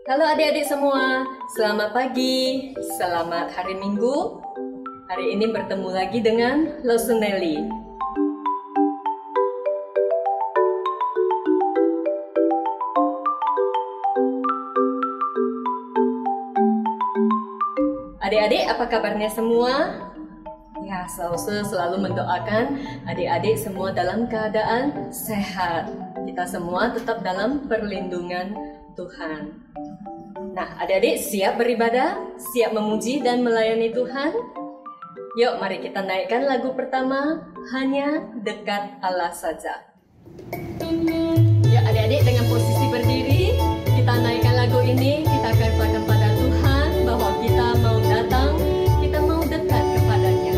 Halo adik-adik semua, selamat pagi, selamat hari Minggu. Hari ini bertemu lagi dengan Losuneli. Adik-adik, apa kabarnya semua? Ya, selalu mendoakan adik-adik semua dalam keadaan sehat. Kita semua tetap dalam perlindungan Tuhan. Nah, adik-adik siap beribadah, siap memuji dan melayani Tuhan? Yuk, mari kita naikkan lagu pertama, Hanya Dekat Allah Saja. Yuk adik-adik, dengan posisi berdiri, kita naikkan lagu ini, kita katakan pada Tuhan bahwa kita mau datang, kita mau dekat kepadanya.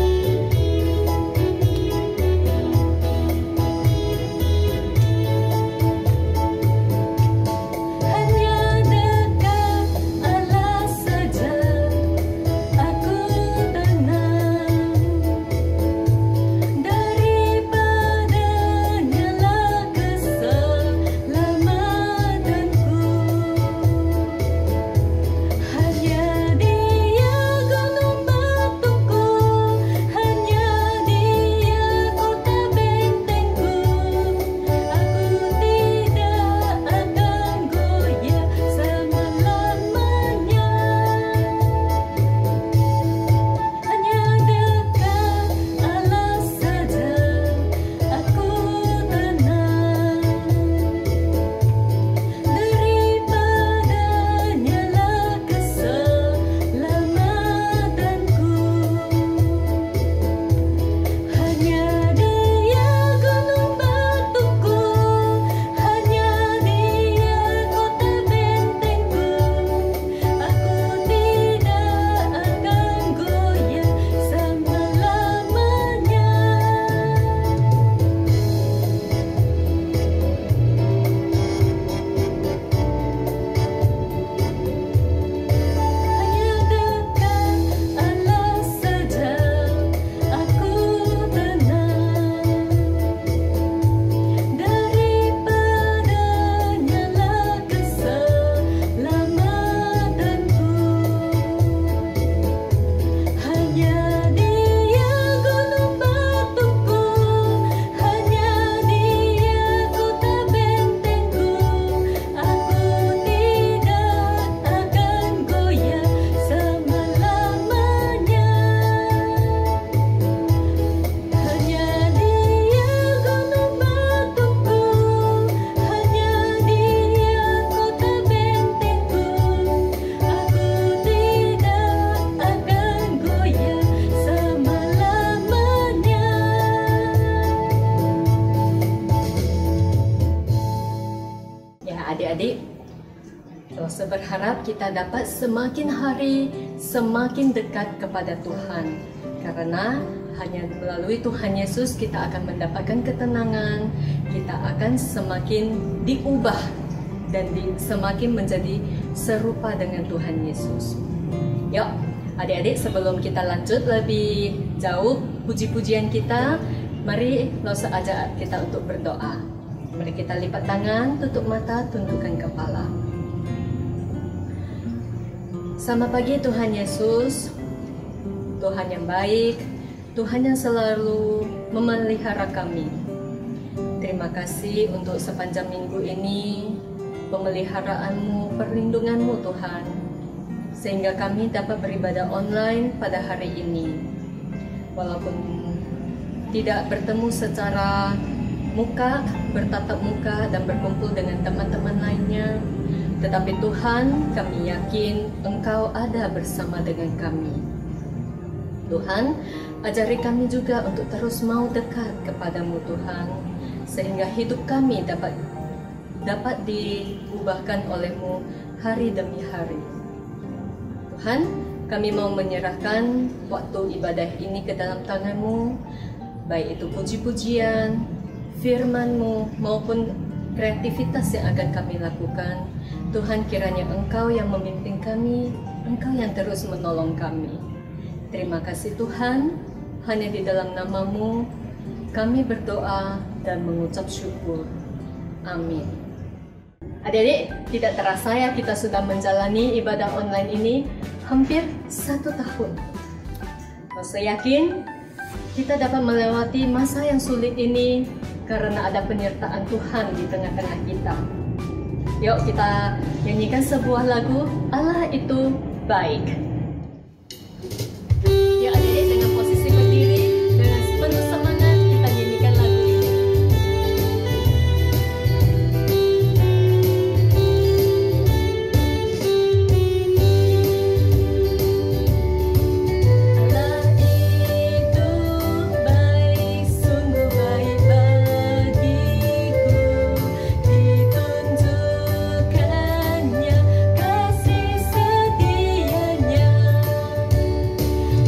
Adik-adik, Rosa berharap kita dapat semakin hari semakin dekat kepada Tuhan, karena hanya melalui Tuhan Yesus kita akan mendapatkan ketenangan, kita akan semakin diubah dan semakin menjadi serupa dengan Tuhan Yesus. Yuk adik-adik, sebelum kita lanjut lebih jauh puji-pujian kita, mari Rosa ajak kita untuk berdoa. Mari kita lipat tangan, tutup mata, tundukkan kepala. Selamat pagi Tuhan Yesus, Tuhan yang baik, Tuhan yang selalu memelihara kami. Terima kasih untuk sepanjang minggu ini, pemeliharaan-Mu, perlindungan-Mu Tuhan, sehingga kami dapat beribadah online pada hari ini. Walaupun tidak bertemu secara muka, bertatap muka dan berkumpul dengan teman-teman lainnya, tetapi Tuhan, kami yakin Engkau ada bersama dengan kami. Tuhan, ajari kami juga untuk terus mau dekat kepadamu Tuhan, sehingga hidup kami dapat diubahkan oleh-Mu hari demi hari. Tuhan, kami mau menyerahkan waktu ibadah ini ke dalam tangan-Mu, baik itu puji-pujian, firman-Mu maupun kreativitas yang akan kami lakukan. Tuhan, kiranya Engkau yang memimpin kami, Engkau yang terus menolong kami. Terima kasih Tuhan, hanya di dalam nama-Mu kami berdoa dan mengucap syukur. Amin. Adik-adik, tidak terasa ya kita sudah menjalani ibadah online ini hampir 1 tahun. Saya yakin kita dapat melewati masa yang sulit ini karena ada penyertaan Tuhan di tengah-tengah kita. Yuk kita nyanyikan sebuah lagu, Allah itu baik. Ya adik-adik, dengan posisi berdiri, dengan penuh semangat kita nyanyikan lagu ini. Allah itu baik, sungguh baik bagiku, ditunjukkannya kasih setianya.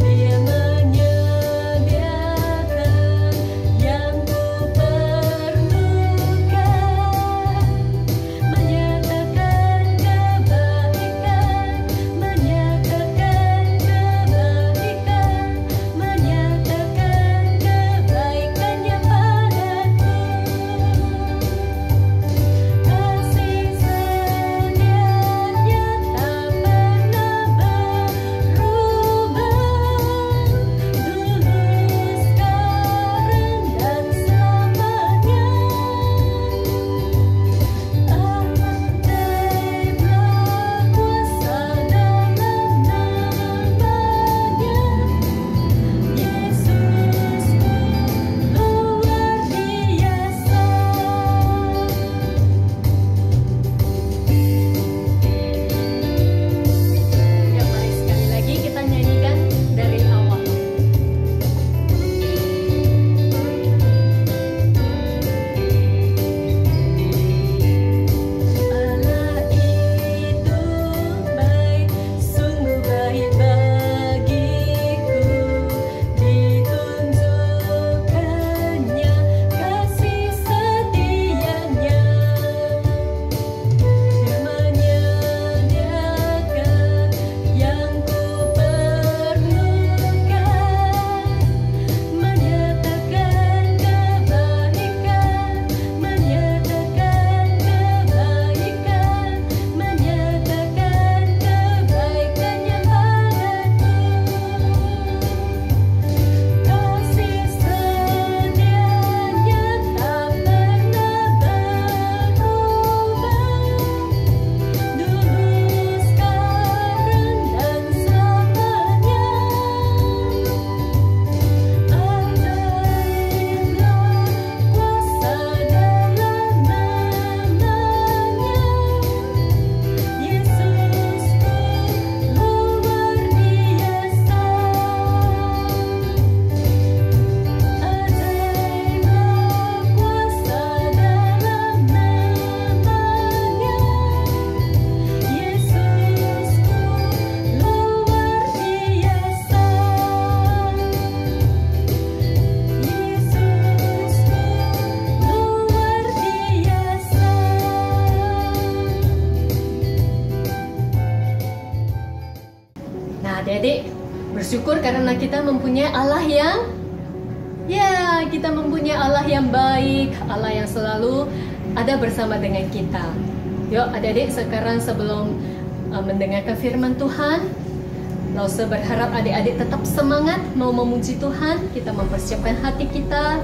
Dia menyediakan yang ku perlukan, menyatakan kebaikan, menyatakan kebaikan, menyatakan kebaikannya padaku. Kasih setianya tak pernah berubah, dulu, sekarang, dan selamanya. Andailah kuasa dalam namanya, Yesusku luar biasa. Ya, mari sekali lagi kita nyanyikan dari awal. Allah itu baik, sungguh baik bagiku, ditunjukkannya kasih setianya. Dia menyediakan yang ku perlukan, menyatakan kebaikan, menyatakan kebaikan, menyatakan kebaikannya padaku. Kasih setianya tak pernah berubah, dulu, sekarang, dan selamanya. Andailah kuasa dalam namanya, Yesusku luar biasa. Andailah kuasa dalam namanya, Yesusku luar biasa. Yesusku luar biasa. Nah, adik-adik, bersyukur karena kita mempunyai Allah kita mempunyai Allah yang baik, Allah yang selalu ada bersama dengan kita. Yuk adik-adik, sekarang sebelum mendengarkan firman Tuhan, Lause berharap adik-adik tetap semangat mau memuji Tuhan. Kita mempersiapkan hati kita,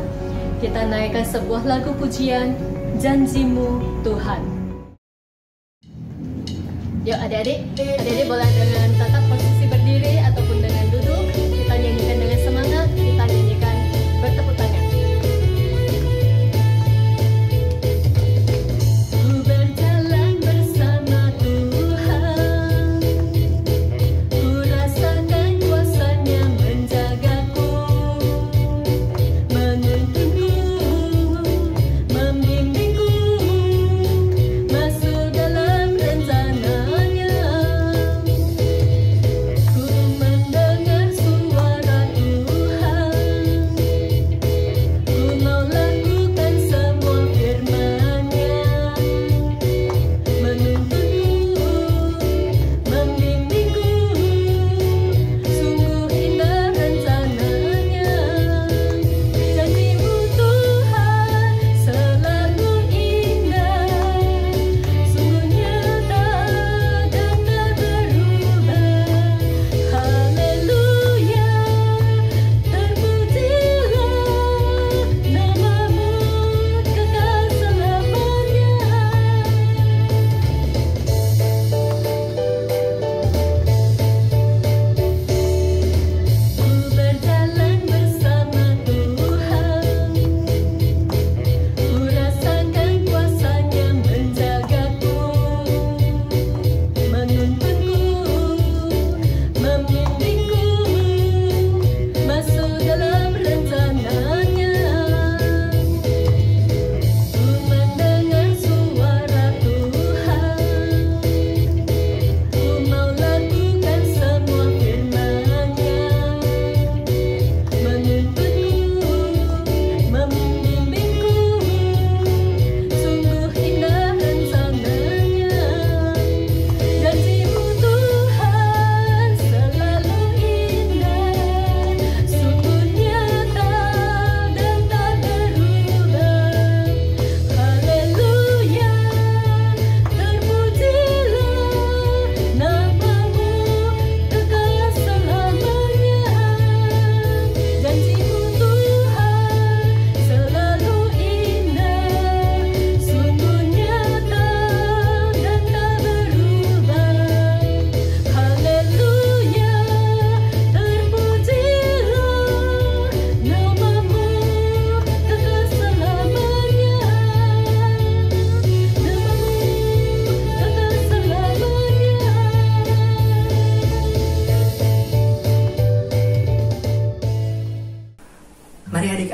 kita naikkan sebuah lagu pujian, Janjimu Tuhan. Yuk adik-adik boleh dengan tetap posisi berdiri ataupun dengan duduk. Kita nyanyikan dengan semangat, kita nyanyikan bertepuk tangan. Ku berjalan bersama Tuhan, ku rasakan kuasa-Nya menjagaku, menuntunku, membimbingku masuk dalam rencana-Nya.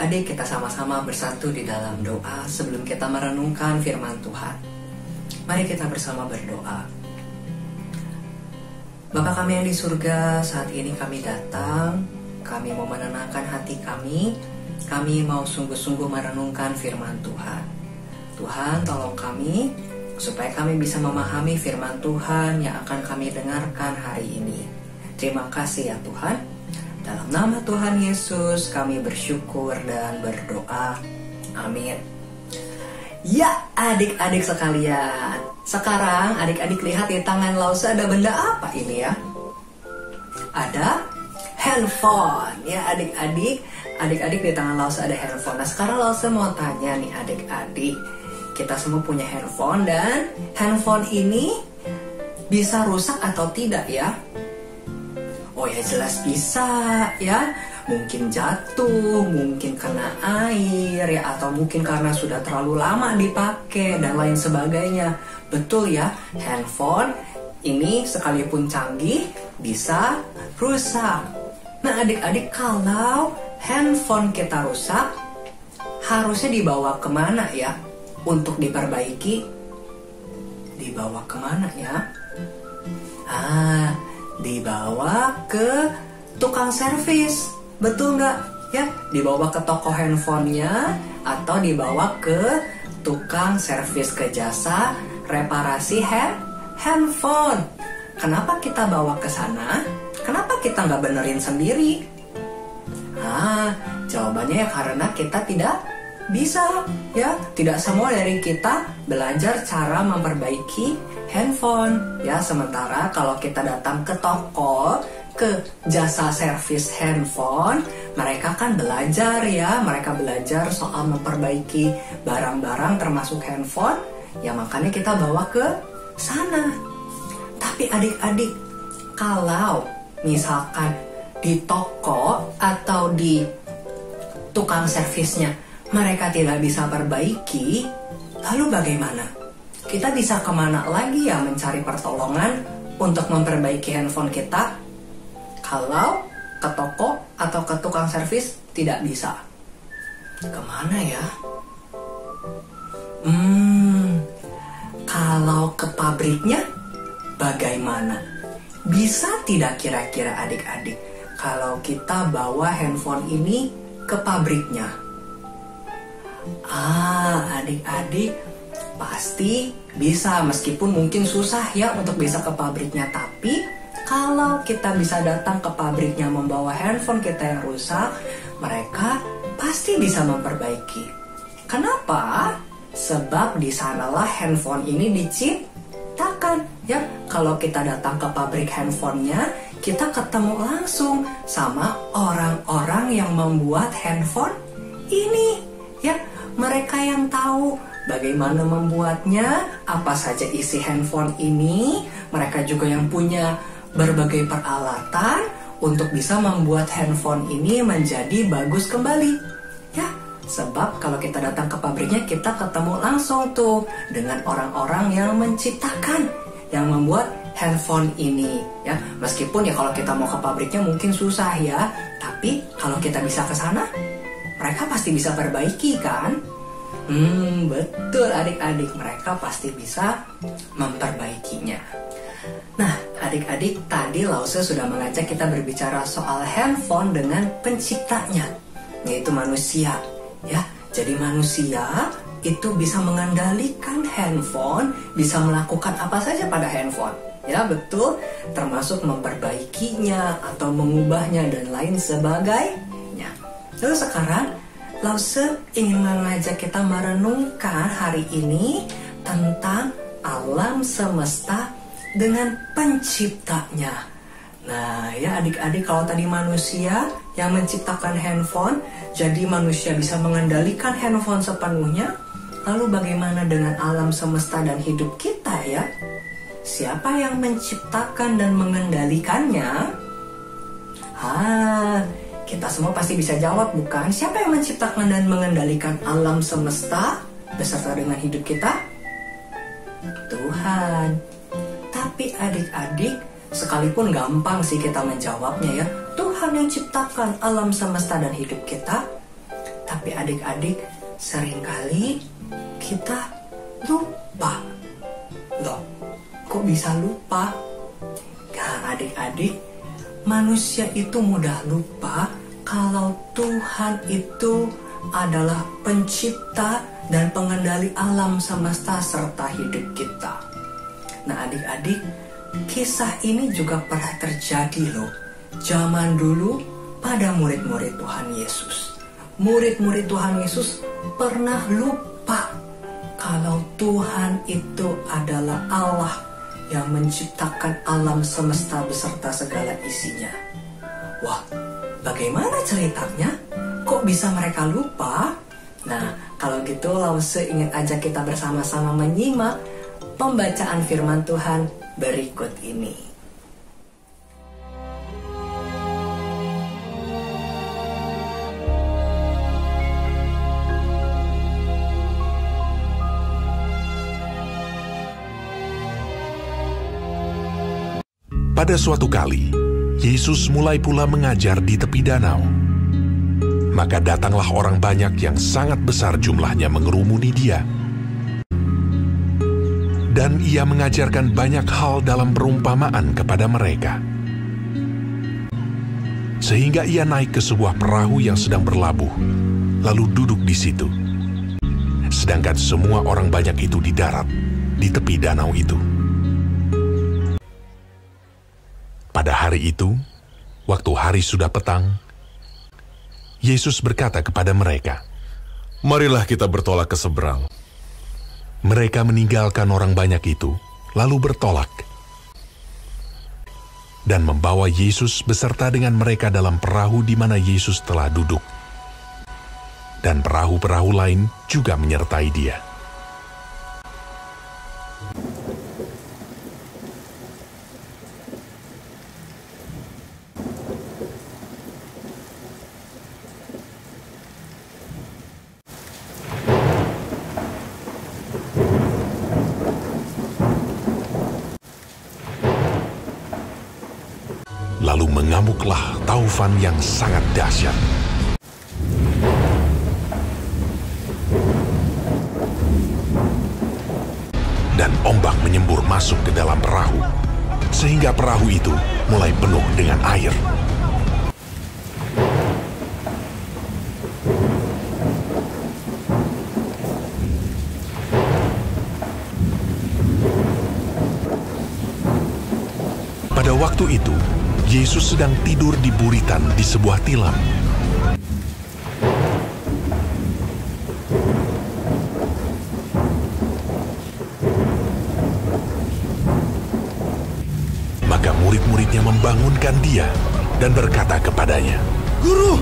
adik-adik, kita sama-sama bersatu di dalam doa sebelum kita merenungkan firman Tuhan. Mari kita bersama berdoa. Bapa kami yang di surga, saat ini kami datang, kami mau menenangkan hati kami mau sungguh-sungguh merenungkan firman Tuhan. Tuhan, tolong kami, supaya kami bisa memahami firman Tuhan yang akan kami dengarkan hari ini. Terima kasih ya Tuhan. Dalam nama Tuhan Yesus kami bersyukur dan berdoa. Amin. Ya adik-adik sekalian, sekarang adik-adik lihat di tangan Lause ada benda apa ini ya? Ada handphone ya adik-adik. Adik-adik di tangan Lause ada handphone. Nah sekarang Lause mau tanya nih adik-adik, kita semua punya handphone dan handphone ini bisa rusak atau tidak ya? Oh ya jelas bisa ya. Mungkin jatuh, mungkin kena air ya, atau mungkin karena sudah terlalu lama dipakai dan lain sebagainya. Betul ya, handphone ini sekalipun canggih bisa rusak. Nah adik-adik, kalau handphone kita rusak, harusnya dibawa kemana ya untuk diperbaiki? Dibawa kemana ya? Dibawa ke tukang servis. Betul nggak? Ya, dibawa ke toko handphonenya atau dibawa ke tukang servis, ke jasa reparasi handphone. Kenapa kita bawa ke sana? Kenapa kita nggak benerin sendiri? Jawabannya ya karena kita tidak bisa ya. Tidak semua dari kita belajar cara memperbaiki handphone ya. Sementara kalau kita datang ke toko, ke jasa servis handphone, mereka kan belajar ya. Mereka belajar soal memperbaiki barang-barang termasuk handphone ya, makanya kita bawa ke sana. Tapi adik-adik, kalau misalkan di toko atau di tukang servisnya mereka tidak bisa perbaiki, lalu bagaimana? Kita bisa kemana lagi ya mencari pertolongan untuk memperbaiki handphone kita? Kalau ke toko atau ke tukang servis tidak bisa, kemana ya? Kalau ke pabriknya bagaimana? Bisa tidak kira-kira adik-adik kalau kita bawa handphone ini ke pabriknya? Adik-adik pasti bisa, meskipun mungkin susah ya untuk bisa ke pabriknya. Tapi kalau kita bisa datang ke pabriknya membawa handphone kita yang rusak, mereka pasti bisa memperbaiki. Kenapa? Sebab di sanalah handphone ini diciptakan ya. Kalau kita datang ke pabrik handphonenya, kita ketemu langsung sama orang-orang yang membuat handphone ini ya. Mereka yang tahu bagaimana membuatnya, apa saja isi handphone ini. Mereka juga yang punya berbagai peralatan untuk bisa membuat handphone ini menjadi bagus kembali ya. Sebab kalau kita datang ke pabriknya, kita ketemu langsung tuh dengan orang-orang yang menciptakan, yang membuat handphone ini ya. Meskipun ya kalau kita mau ke pabriknya mungkin susah ya, tapi kalau kita bisa ke sana, mereka pasti bisa perbaiki kan? Betul adik-adik, mereka pasti bisa memperbaikinya. Nah adik-adik, tadi Lause sudah mengajak kita berbicara soal handphone dengan penciptanya, yaitu manusia ya. Jadi manusia itu bisa mengendalikan handphone, bisa melakukan apa saja pada handphone ya, betul, termasuk memperbaikinya atau mengubahnya dan lain sebagainya. Lalu sekarang Lause ingin mengajak kita merenungkan hari ini tentang alam semesta dengan penciptanya. Nah ya adik-adik, kalau tadi manusia yang menciptakan handphone, jadi manusia bisa mengendalikan handphone sepenuhnya. Lalu bagaimana dengan alam semesta dan hidup kita ya? Siapa yang menciptakan dan mengendalikannya? Kita semua pasti bisa jawab bukan? Siapa yang menciptakan dan mengendalikan alam semesta beserta dengan hidup kita? Tuhan. Tapi adik-adik, sekalipun gampang sih kita menjawabnya ya, Tuhan yang ciptakan alam semesta dan hidup kita, Tapi adik-adik, seringkali kita lupa. Loh, kok bisa lupa? Nah, adik-adik, manusia itu mudah lupa kalau Tuhan itu adalah pencipta dan pengendali alam semesta serta hidup kita. Nah, adik-adik, kisah ini juga pernah terjadi loh. Zaman dulu pada murid-murid Tuhan Yesus. Murid-murid Tuhan Yesus pernah lupa kalau Tuhan itu adalah Allah yang menciptakan alam semesta beserta segala isinya. Wah, bagaimana ceritanya? Kok bisa mereka lupa? Nah, kalau gitu Lause ingin ajak kita bersama-sama menyimak pembacaan firman Tuhan berikut ini. Pada suatu kali, Yesus mulai pula mengajar di tepi danau. Maka datanglah orang banyak yang sangat besar jumlahnya mengerumuni dia. Dan ia mengajarkan banyak hal dalam perumpamaan kepada mereka. Sehingga ia naik ke sebuah perahu yang sedang berlabuh, lalu duduk di situ. Sedangkan semua orang banyak itu di darat, di tepi danau itu. Pada hari itu, waktu hari sudah petang, Yesus berkata kepada mereka, "Marilah kita bertolak ke seberang." Mereka meninggalkan orang banyak itu, lalu bertolak. Dan membawa Yesus beserta dengan mereka dalam perahu di mana Yesus telah duduk. Dan perahu-perahu lain juga menyertai dia. Lalu mengamuklah taufan yang sangat dahsyat. Dan ombak menyembur masuk ke dalam perahu, sehingga perahu itu mulai penuh dengan air. Pada waktu itu, Yesus sedang tidur di buritan di sebuah tilam. Maka murid-muridnya membangunkan dia dan berkata kepadanya, "Guru,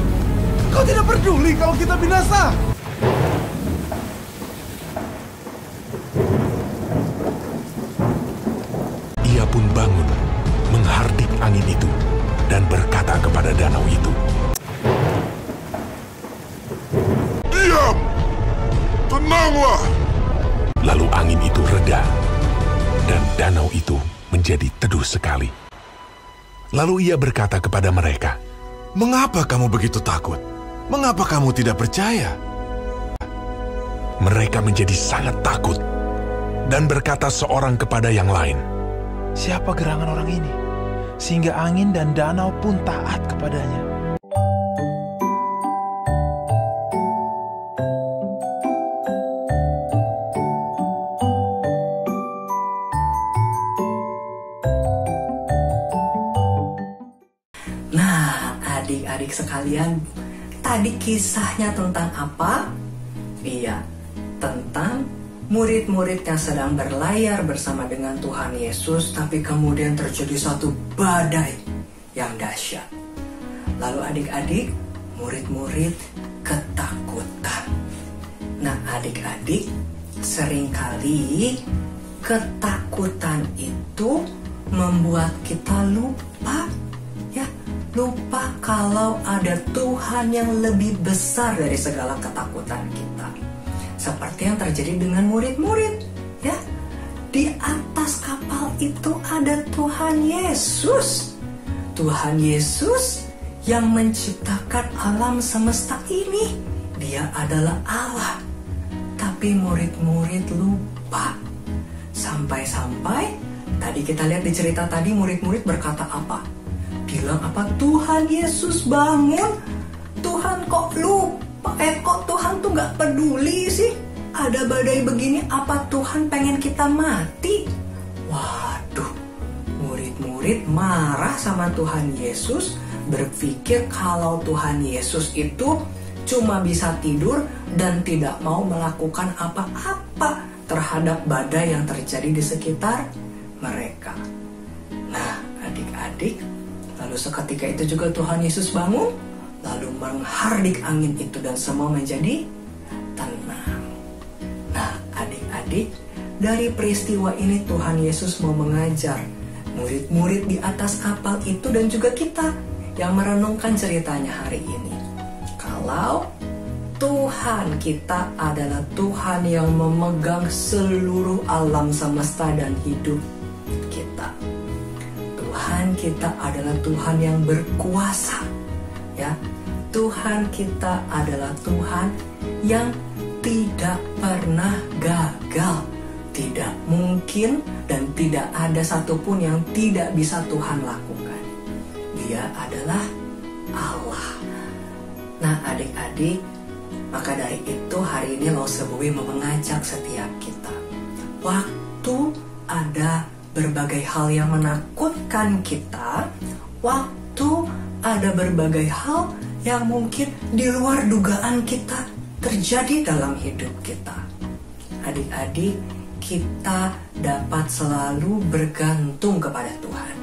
kau tidak peduli kalau kita binasa?" Ia pun bangun, menghardik angin itu, dan berkata kepada danau itu, "Diam! Tenanglah!" Lalu angin itu reda, dan danau itu menjadi teduh sekali. Lalu ia berkata kepada mereka, "Mengapa kamu begitu takut? Mengapa kamu tidak percaya?" Mereka menjadi sangat takut, dan berkata seorang kepada yang lain, "Siapa gerangan orang ini, sehingga angin dan danau pun taat kepadanya?" Nah, adik-adik sekalian, tadi kisahnya tentang apa? Iya, tentang murid-murid yang sedang berlayar bersama dengan Tuhan Yesus, tapi kemudian terjadi satu badai yang dahsyat. Lalu adik-adik, murid-murid ketakutan. Nah, adik-adik, seringkali ketakutan itu membuat kita lupa, ya, lupa kalau ada Tuhan yang lebih besar dari segala ketakutan kita. Seperti yang terjadi dengan murid-murid, ya. Di atas kapal itu ada Tuhan Yesus. Tuhan Yesus yang menciptakan alam semesta ini. Dia adalah Allah. Tapi murid-murid lupa. Sampai-sampai tadi kita lihat di cerita tadi, murid-murid berkata apa? Bilang apa? Tuhan Yesus bangun. Tuhan kok lupa? Kok Tuhan tuh gak peduli sih? Ada badai begini, apa Tuhan pengen kita mati? Waduh, murid-murid marah sama Tuhan Yesus, berpikir kalau Tuhan Yesus itu cuma bisa tidur dan tidak mau melakukan apa-apa terhadap badai yang terjadi di sekitar mereka. Nah, adik-adik, lalu seketika itu juga Tuhan Yesus bangun, lalu menghardik angin itu dan semua menjadi tenang. Nah, adik-adik, dari peristiwa ini Tuhan Yesus mau mengajar murid-murid di atas kapal itu dan juga kita yang merenungkan ceritanya hari ini. Kalau Tuhan kita adalah Tuhan yang memegang seluruh alam semesta dan hidup kita. Tuhan kita adalah Tuhan yang berkuasa. Ya, Tuhan kita adalah Tuhan yang tidak pernah gagal. Tidak mungkin dan tidak ada satupun yang tidak bisa Tuhan lakukan. Dia adalah Allah. Nah, adik-adik, maka dari itu hari ini Lause Bui mau mengajak setiap kita. Waktu ada berbagai hal yang menakutkan kita, waktu ada berbagai hal yang mungkin di luar dugaan kita terjadi dalam hidup kita. Adik-adik, kita dapat selalu bergantung kepada Tuhan.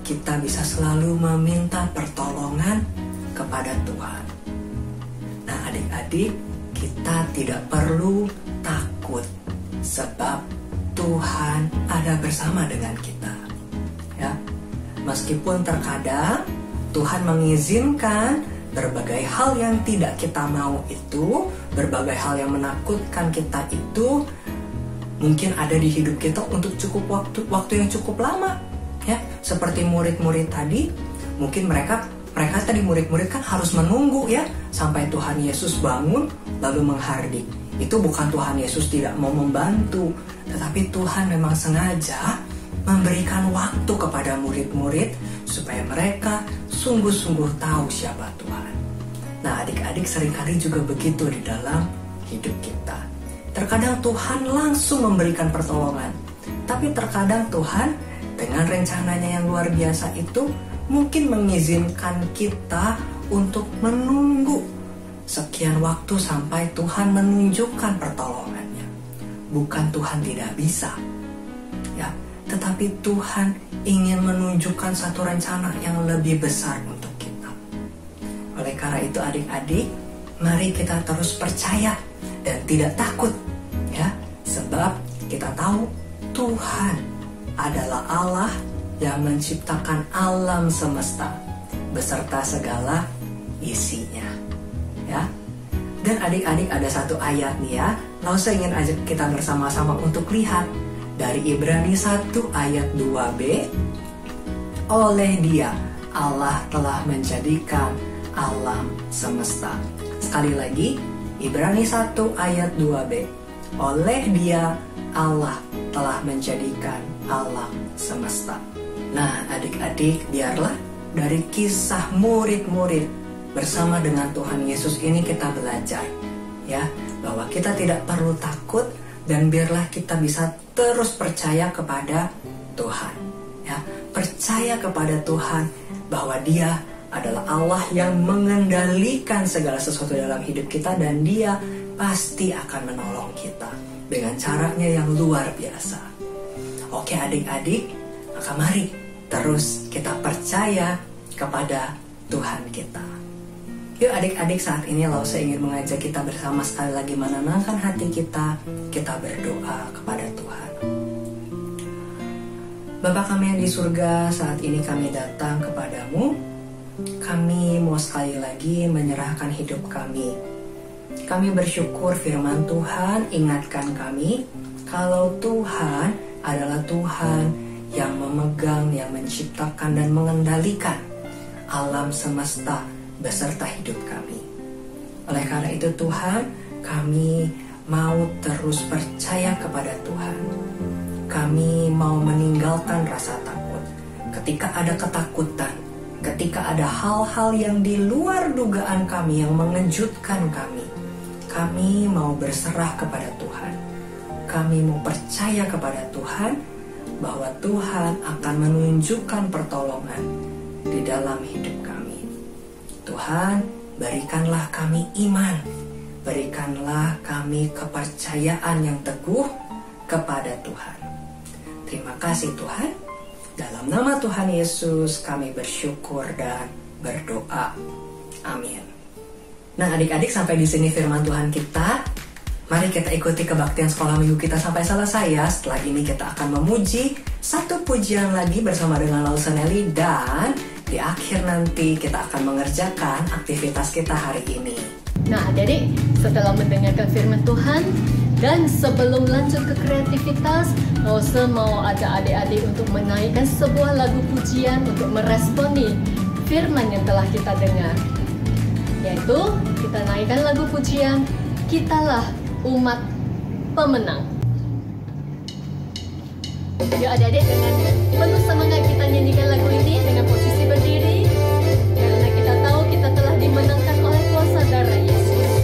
Kita bisa selalu meminta pertolongan kepada Tuhan. Nah, adik-adik, kita tidak perlu takut sebab Tuhan ada bersama dengan kita. Ya, meskipun terkadang Tuhan mengizinkan berbagai hal yang tidak kita mau itu, berbagai hal yang menakutkan kita itu mungkin ada di hidup kita untuk cukup waktu yang cukup lama. Ya, seperti murid-murid tadi, mungkin mereka tadi murid-murid kan harus menunggu ya sampai Tuhan Yesus bangun lalu menghardik. Itu bukan Tuhan Yesus tidak mau membantu, tetapi Tuhan memang sengaja memberikan waktu kepada murid-murid supaya mereka sungguh-sungguh tahu siapa Tuhan. Nah, adik-adik, seringkali juga begitu di dalam hidup kita. Terkadang Tuhan langsung memberikan pertolongan, tapi terkadang Tuhan dengan rencananya yang luar biasa itu mungkin mengizinkan kita untuk menunggu sekian waktu sampai Tuhan menunjukkan pertolongannya. Bukan Tuhan tidak bisa, ya, tetapi Tuhan ingin menunjukkan satu rencana yang lebih besar untuk kita. Oleh karena itu, adik-adik, mari kita terus percaya dan tidak takut, ya, sebab kita tahu Tuhan adalah Allah yang menciptakan alam semesta beserta segala isinya, ya. Dan adik-adik, ada satu ayat nih ya, lalu saya ingin ajak kita bersama-sama untuk lihat dari Ibrani 1 ayat 2b. Oleh Dia Allah telah menjadikan alam semesta. Sekali lagi, Ibrani 1 ayat 2b. Oleh Dia Allah telah menjadikan alam semesta. Nah, adik-adik, biarlah dari kisah murid-murid bersama dengan Tuhan Yesus ini kita belajar, ya, bahwa kita tidak perlu takut dan biarlah kita bisa terus percaya kepada Tuhan, ya, percaya kepada Tuhan bahwa Dia adalah Allah yang mengendalikan segala sesuatu dalam hidup kita dan Dia pasti akan menolong kita dengan caranya yang luar biasa. Oke, adik-adik, maka mari terus kita percaya kepada Tuhan kita. Yuk adik-adik, saat ini saya ingin mengajak kita bersama sekali lagi menenangkan hati kita. Kita berdoa kepada Tuhan. Bapa kami yang di surga, saat ini kami datang kepadamu. Kami mau sekali lagi menyerahkan hidup kami. Kami bersyukur firman Tuhan ingatkan kami kalau Tuhan adalah Tuhan yang memegang, yang menciptakan dan mengendalikan alam semesta beserta hidup kami. Oleh karena itu Tuhan, kami mau terus percaya kepada Tuhan. Kami mau meninggalkan rasa takut. Ketika ada ketakutan, ketika ada hal-hal yang di luar dugaan kami, yang mengejutkan kami mau berserah kepada Tuhan. Kami mau percaya kepada Tuhan bahwa Tuhan akan menunjukkan pertolongan di dalam hidup kami. Tuhan, berikanlah kami iman, berikanlah kami kepercayaan yang teguh kepada Tuhan. Terima kasih Tuhan. Dalam nama Tuhan Yesus kami bersyukur dan berdoa. Amin. Nah adik-adik, sampai di sini firman Tuhan kita. Mari kita ikuti kebaktian sekolah minggu kita sampai selesai ya. Setelah ini kita akan memuji satu pujian lagi bersama dengan Lawson Nelly. Dan di akhir nanti kita akan mengerjakan aktivitas kita hari ini. Nah adik-adik, setelah mendengarkan firman Tuhan dan sebelum lanjut ke kreativitas, Lawson mau ajak adik-adik untuk menaikkan sebuah lagu pujian untuk meresponi firman yang telah kita dengar. Yaitu kita naikkan lagu pujian Kitalah Umat Pemenang. Yuk adik-adik, dengan penuh semangat kita nyanyikan lagu ini dengan posisi berdiri, karena kita tahu kita telah dimenangkan oleh kuasa darah Yesus.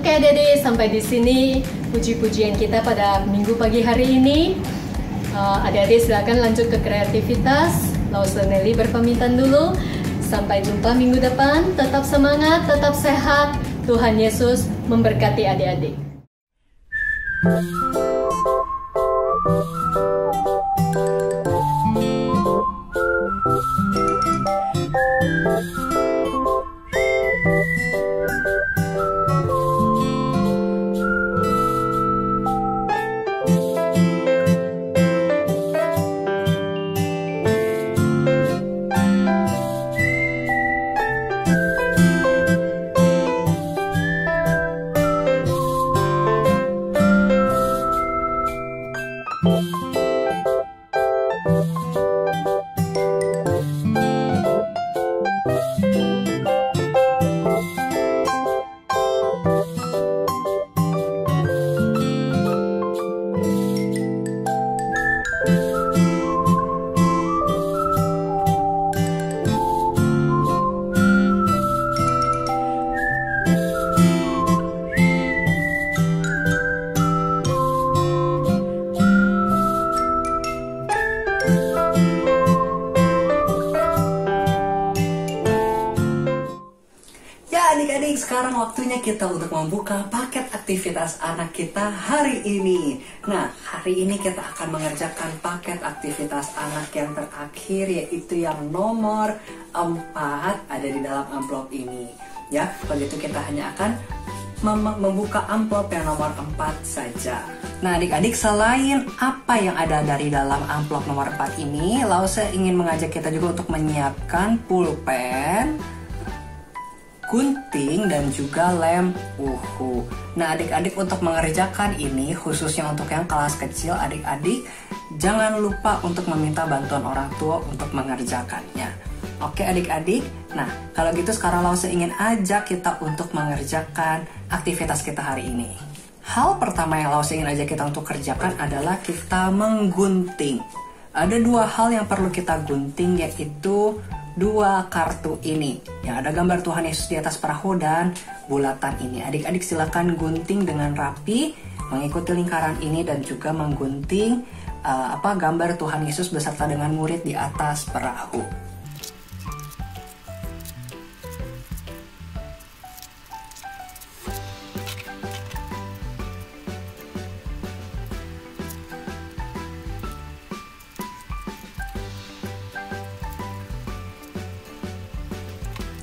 Oke adik-adik, sampai di sini puji-pujian kita pada minggu pagi hari ini. Adik-adik silakan lanjut ke kreativitas. Lawson Nelly berpamitan dulu. Sampai jumpa minggu depan. Tetap semangat, tetap sehat. Tuhan Yesus memberkati adik-adik. sekarang waktunya kita untuk membuka paket aktivitas anak kita hari ini. Nah, hari ini kita akan mengerjakan paket aktivitas anak yang terakhir, yaitu yang nomor 4 ada di dalam amplop ini. Ya, begitu kita hanya akan membuka amplop yang nomor 4 saja. Nah, adik-adik, selain apa yang ada dari dalam amplop nomor 4 ini, Lause ingin mengajak kita juga untuk menyiapkan pulpen, gunting, dan juga lem uhu. Nah, adik-adik, untuk mengerjakan ini, khususnya untuk yang kelas kecil, adik-adik jangan lupa untuk meminta bantuan orang tua untuk mengerjakannya. Oke adik-adik, nah kalau gitu sekarang Lause ingin ajak kita untuk mengerjakan aktivitas kita hari ini. Hal pertama yang Lause ingin ajak kita untuk kerjakan adalah kita menggunting. Ada 2 hal yang perlu kita gunting, yaitu 2 kartu ini yang ada gambar Tuhan Yesus di atas perahu dan bulatan ini. Adik-adik silakan gunting dengan rapi, mengikuti lingkaran ini, dan juga menggunting gambar Tuhan Yesus beserta dengan murid di atas perahu.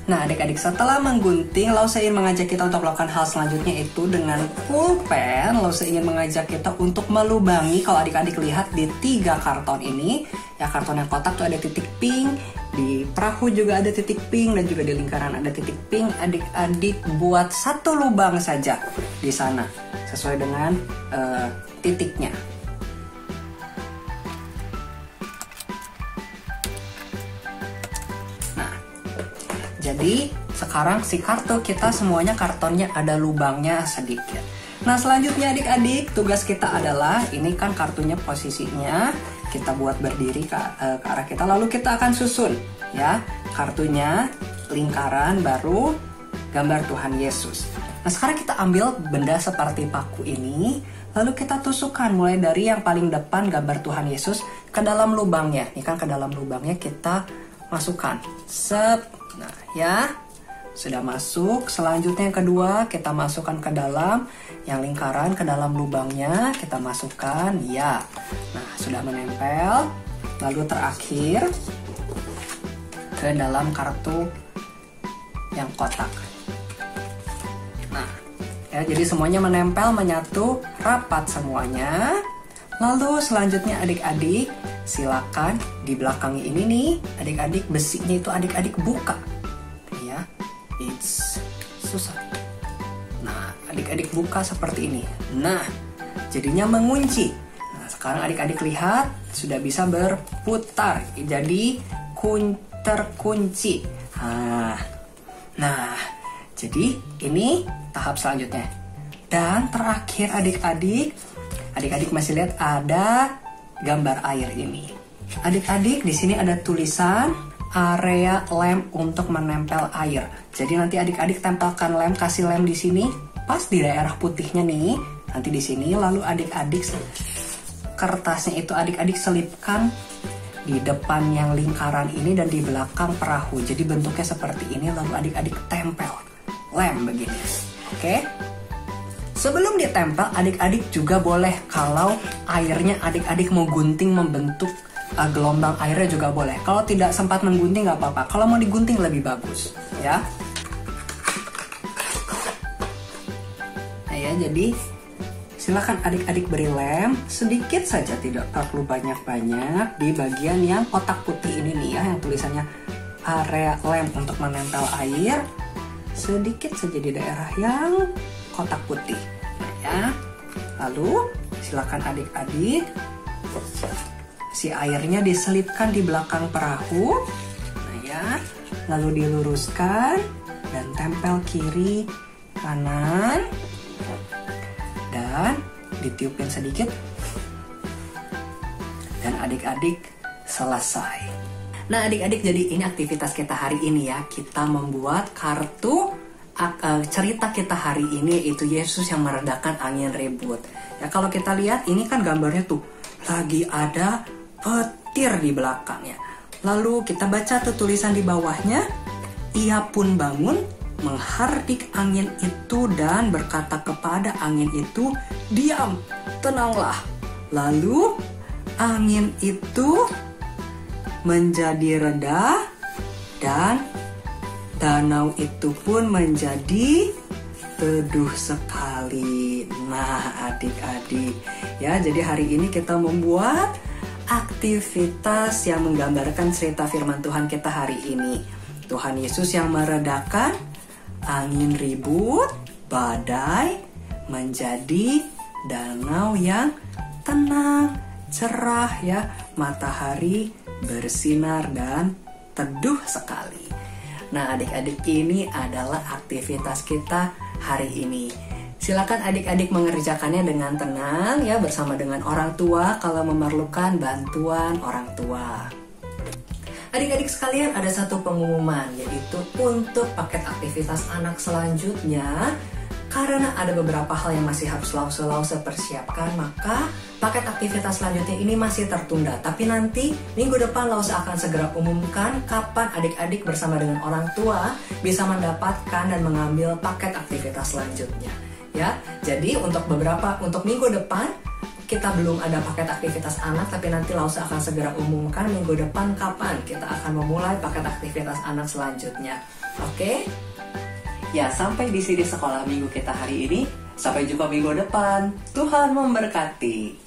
Nah adik-adik, setelah menggunting, Lause ingin mengajak kita untuk melakukan hal selanjutnya, itu dengan pulpen. Lause ingin mengajak kita untuk melubangi. Kalau adik-adik lihat di 3 karton ini, ya karton yang kotak tuh ada titik pink, di perahu juga ada titik pink, dan juga di lingkaran ada titik pink. Adik-adik buat 1 lubang saja di sana sesuai dengan titiknya. Jadi sekarang si kartu kita semuanya kartonnya ada lubangnya sedikit. Nah selanjutnya adik-adik, tugas kita adalah, ini kan kartunya posisinya kita buat berdiri ke arah kita, lalu kita akan susun ya kartunya, lingkaran, baru gambar Tuhan Yesus. Nah sekarang kita ambil benda seperti paku ini, lalu kita tusukkan mulai dari yang paling depan gambar Tuhan Yesus ke dalam lubangnya. Ini kan ke dalam lubangnya kita masukkan. Nah ya, sudah masuk. Selanjutnya yang kedua, kita masukkan ke dalam yang lingkaran, ke dalam lubangnya kita masukkan ya. Nah sudah menempel. Lalu terakhir ke dalam kartu yang kotak. Nah ya, jadi semuanya menempel, menyatu, rapat semuanya. Lalu selanjutnya adik-adik, silakan di belakang ini nih, adik-adik, besinya itu adik-adik buka. Ya, it's susah. Nah, adik-adik buka seperti ini. Nah, jadinya mengunci. Nah, sekarang adik-adik lihat sudah bisa berputar. Jadi terkunci. Nah, jadi ini tahap selanjutnya. Dan terakhir adik-adik masih lihat ada gambar air ini. Adik-adik, di sini ada tulisan area lem untuk menempel air. Jadi nanti adik-adik tempelkan lem, kasih lem di sini, pas di daerah putihnya nih. Nanti di sini, lalu adik-adik kertasnya itu adik-adik selipkan di depan yang lingkaran ini dan di belakang perahu. Jadi bentuknya seperti ini, lalu adik-adik tempel lem begini. Oke? Sebelum ditempel, adik-adik juga boleh, kalau airnya adik-adik mau gunting membentuk gelombang airnya juga boleh. Kalau tidak sempat menggunting nggak apa-apa. Kalau mau digunting lebih bagus, ya. Nah ya, jadi silakan adik-adik beri lem sedikit saja, tidak perlu banyak-banyak di bagian yang kotak putih ini nih ya, yang tulisannya area lem untuk menempel air. Sedikit saja di daerah yang kotak putih. Nah ya, lalu silakan adik-adik, si airnya diselipkan di belakang perahu. Nah ya, lalu diluruskan dan tempel kiri kanan dan ditiupin sedikit, dan adik-adik selesai. Nah adik-adik, jadi ini aktivitas kita hari ini ya. Kita membuat kartu cerita kita hari ini, yaitu Yesus yang meredakan angin ribut. Ya kalau kita lihat ini kan gambarnya tuh lagi ada petir di belakangnya. Lalu kita baca tuh tulisan di bawahnya, ia pun bangun menghardik angin itu dan berkata kepada angin itu, "Diam, tenanglah." Lalu angin itu menjadi reda dan danau itu pun menjadi teduh sekali. Nah, adik-adik, ya, jadi hari ini kita membuat aktivitas yang menggambarkan cerita firman Tuhan kita hari ini. Tuhan Yesus yang meredakan angin ribut, badai, menjadi danau yang tenang, cerah, ya, matahari bersinar dan teduh sekali. Nah, adik-adik, ini adalah aktivitas kita hari ini. Silakan adik-adik mengerjakannya dengan tenang, ya, bersama dengan orang tua kalau memerlukan bantuan orang tua. Adik-adik sekalian, ada satu pengumuman, yaitu untuk paket aktivitas anak selanjutnya. Karena ada beberapa hal yang masih harus Lause persiapkan, maka paket aktivitas selanjutnya ini masih tertunda. Tapi nanti minggu depan Lause akan segera umumkan kapan adik-adik bersama dengan orang tua bisa mendapatkan dan mengambil paket aktivitas selanjutnya. Ya, jadi untuk minggu depan kita belum ada paket aktivitas anak, tapi nanti Lause akan segera umumkan minggu depan kapan kita akan memulai paket aktivitas anak selanjutnya. Oke? Ya, sampai di sini sekolah minggu kita hari ini. Sampai jumpa minggu depan. Tuhan memberkati.